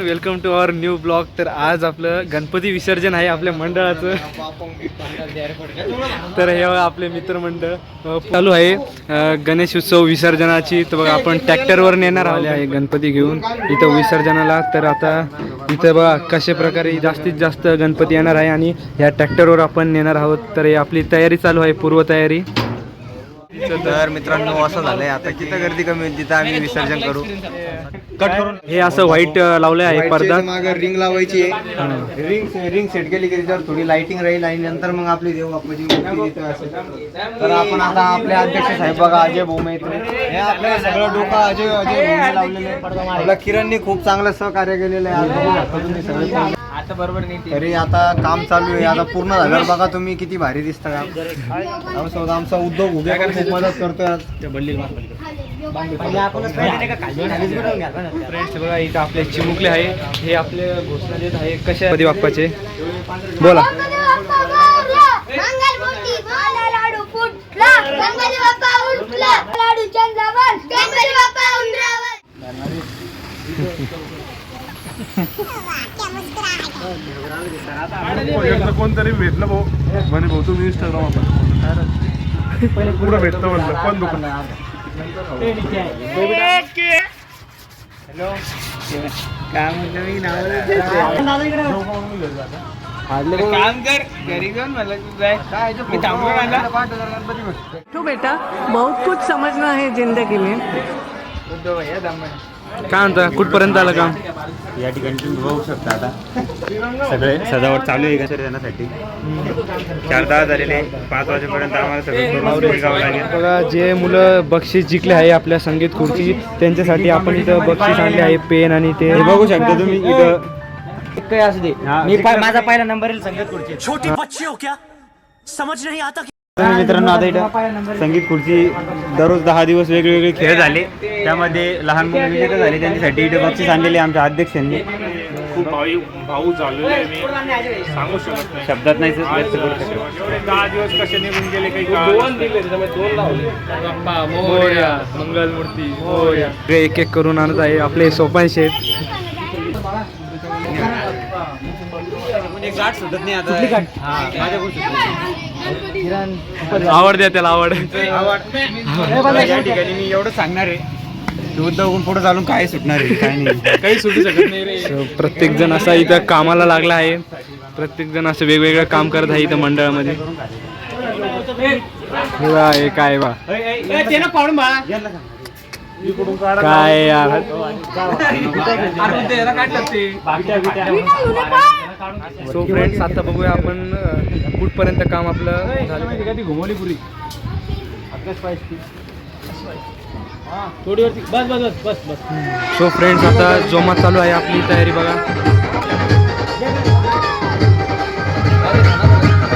Welcome to our new blog. तर आज आपलं गणपती विसर्जन आहे आपल्या मंडळाचं. तर हे आपले मित्रमंडळ चालू आहे गणेश उत्सव विसर्जनाची. तर बघा आपण ट्रॅक्टरवर नेणार आले आहे गणपती घेऊन इथं विसर्जनाला. तर आता इथं बघा कशा प्रकारे जास्तीत जास्त गणपती येणार आहे आणि ह्या ट्रॅक्टरवर आपण नेणार आहोत. तर हे आपली तयारी चालू आहे, पूर्वतयारी. तर मित्रांनो असं झालंय आता किती गर्दी कमी होईल तिथं आम्ही विसर्जन करू. कट करून हे असं व्हाईट लावलं आहे पडदा. मागे रिंग लावायची आहे. रिंग सेट केली की त्याच्यावर थोडी लाइटिंग राहील आणि नंतर मग आपली देव बाप्पाची मूर्ती तिथं असेल. तर आपण आता आपले अध्यक्ष साहेब बघा अजय भोमैत्रे हे आपलं सगळं डोकं अजय भोमे लावलेलं आहे. आपल्या किरणनी खूप चांगलं सहकार्य केलेलं आहे सगळे. आता बरोबर नाही तरी आता काम चालू आहे. आता पूर्ण झाल्यावर बघा तुम्ही किती भारी दिसतं का. आमचा उद्योग उभ्या खूप मदत करतोय. फ्रेंड्स बघा इथं आपले चिमुकले आहे, हे आपले घोषणा देत आहे कशा गणपती बाप्पाचे. बोला. कोणतरी भेटलं भाऊ म्हणे भाऊ तुम्ही इंस्टाग्राम आपण पुढं भेटतं म्हणलं पण दुकान. हॅलो काय म्हणतो मी काम कर घरी घेऊन म्हणलं मी तो बेटा बहुत कुछ समझना है जिंदगी में. काय म्हणता कुठपर्यंत आलं काम? या ठिकाणी तुम्ही बघू शकता आता सगळे सजावट चालू आहे विसर्जनासाठी. 4-10 झालेले 5 वाजेपर्यंत आम्हाला सगळं निघावं लागेल. बघा जे मुलं बक्षीस जिंकले आहे आपल्या संगीत खुर्ची त्यांच्यासाठी आपण इथं बक्षीस आणले आहे, पेन आणि ते बघू शकता तुम्ही इथं. काय असू दे माझा पहिला नंबर येईल संगीत खुर्ची. छोटी बच्ची हो क्या समझ नहीं आता. मित्रांनो आता इथं संगीत खुर्ची दररोज 10 दिवस वेगवेगळे खेळ झाले, त्यामध्ये लहान मुलं विजेते झाले, त्यांच्यासाठी इथे बक्षीस आणलेले आमच्या अध्यक्षांनी. खूप भाऊ झालेले आहे मी सांगू शकत नाही, शब्दात नाही व्यक्त करू शकत. 10 दिवस कसे निघून गेले काही दोन दिले त्याच्यामुळे 2 लावले. मोरया मंगलमूर्ती मोरया एक एक करून आणत आहे आपले सोपान शेठ. गाठ सुटत नाही आता. आवड द्या त्याला आवड. या ठिकाणी मी एवढं सांगणार आहे की उद्धवून पुढे चालून काय सुटणार आहे काय नाही, काही सुटू शकत नाही रे. प्रत्येक जण असा इथं कामाला लागला आहे, प्रत्येक जण असं वेगवेगळं काम करत आहे इथं मंडळामध्ये. हे काय बा काय यार सो फ्रेंड्स आता बघूया आपण कुठपर्यंत काम आपलं झालं. घुमवलीपुरी सो फ्रेंड्स आता जोमात चालू आहे आपली तयारी बघा.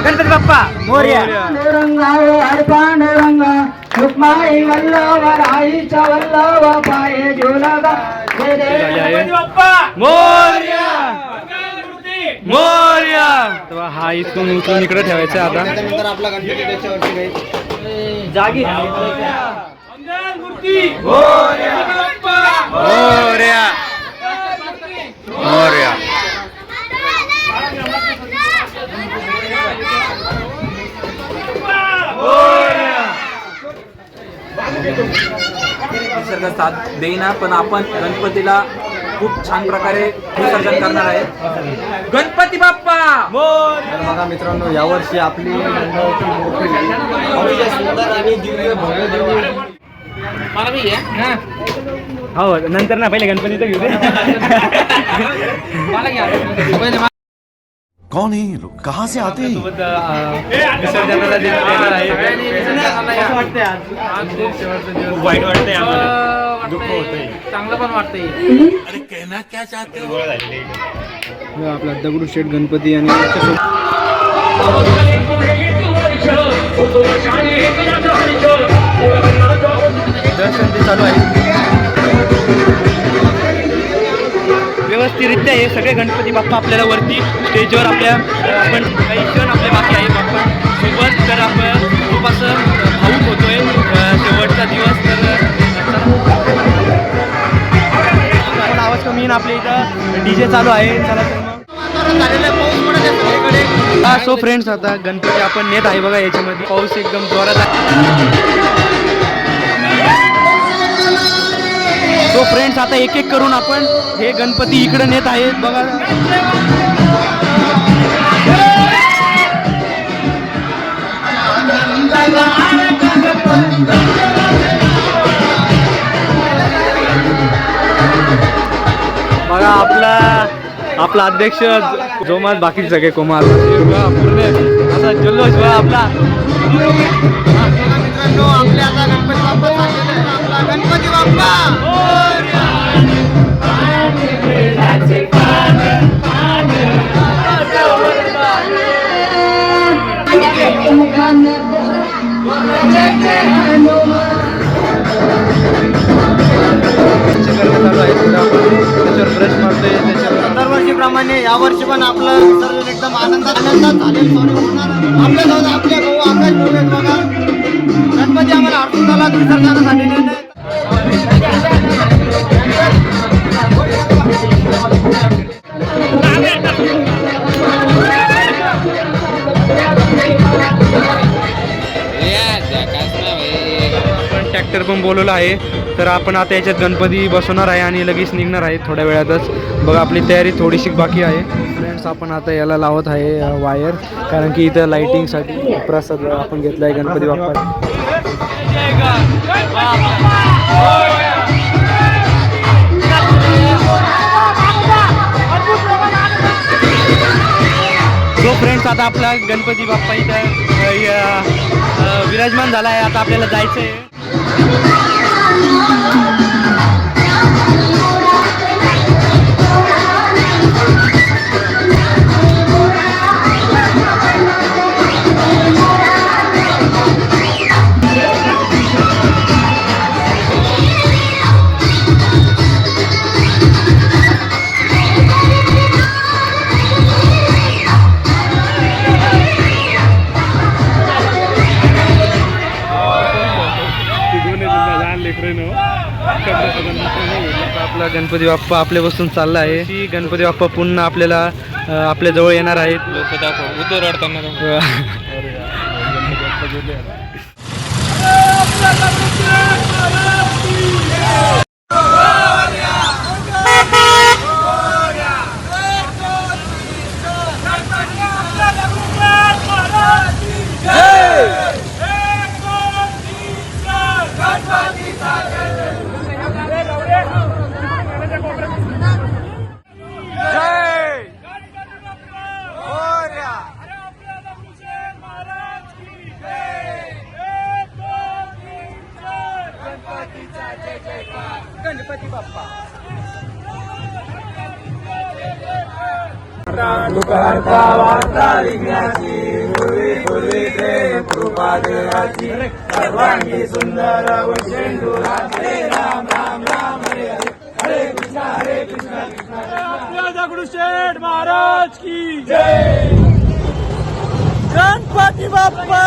गणपती बाप्पा मोरया. रुक्माई वल्लभ राईच्या वल्लभ पाये झुलगा मोरया मोरया. तेव्हा हा इथून उचलून इकडे ठेवायचा आता. त्याच्यानंतर आपला गणपती त्याच्यावरती काही जागी मोरया मोरया मोरया. निसर्ग साथ देईना पण आपण गणपतीला खूप छान प्रकारे विसर्जन करणार आहे. गणपती बाप्पा. तर बघा मित्रांनो यावर्षी आपली मंडळाची मूर्ती सुंदर आणि दिव्य भव्य हो नंतर ना पहिले गणपतीचं घेऊ दे. कौन है ये लोग, कहाँ से आते हैं? सोबत विसर्जनाला देणार आहे. वाईट वाटतंय आम्हाला, दुःख होतंय. चांगलं पण वाटतंय. आपला दगडूशेठ गणपती आणि त्याच्यासोबत दर्शन ते चालू आहे. व्यवस्थितरित्या हे सगळे गणपती बाप्पा आपल्याला वरती स्टेजवर आपल्या आपण काही क्षण आपले बाकी आहे बाप्पा सोबत. तर आपण खूप असं भावूक होतोय शेवटचा दिवस. तर आपण आवाज कमी येईन. आपल्या इथं DJ चालू आहे. चला तर मग सो फ्रेंड्स आता गणपती आपण नेत आहे बघा. याच्यामध्ये पाऊस एकदम जोरात आहे. सो फ्रेंड्स आता एक एक करून आपण हे गणपती इकडे नेत आहेत बघा. बघा आपला अध्यक्ष जोमात, बाकी सगळे कोमात. पूर्ण असा जल्लोष बघा आपला. मित्रांनो आपल्या आता गणपती बाप्पा चाललेले आहेत. आपला गणपती बाप्पा चालू आहे. त्याच्यावर ब्रश मारतोय. त्याच्यावर दरवर्षीप्रमाणे यावर्षी पण आपलं विसर्जन एकदम आनंदात झालेलं होणार. आपल्यासोबत आपले भाऊ आकाश भाऊ आहेत बघा. गणपती आम्हाला अडचण झाला विसर्जनासाठी नेत. आपण ट्रॅक्टर पण बोलवलं आहे. तर आपण आता याच्यात गणपती बसवणार आहे आणि लगेच निघणार आहे थोड्या वेळातच. बघा आपली तयारी थोडीशी बाकी आहे. फ्रेंड्स आपण आता याला लावत आहे वायर, कारण की इथं लाइटिंगसाठी प्रसाद आपण घेतला आहे गणपती बाप्पा. सो फ्रेंड्स आता आपला गणपती बाप्पा इथं विराजमान झाला आहे. आता आपल्याला जायचं आहे. आपला गणपती बाप्पा आपल्यापासून चालला आहे. ती गणपती बाप्पा पुन्हा आपल्याला आपल्या जवळ येणार आहेत. गणपती बाप्पा सुंदर राम राम राम हरे हरे कृष्णा दगडूशेठ महाराज की जय. गणपती बाप्पा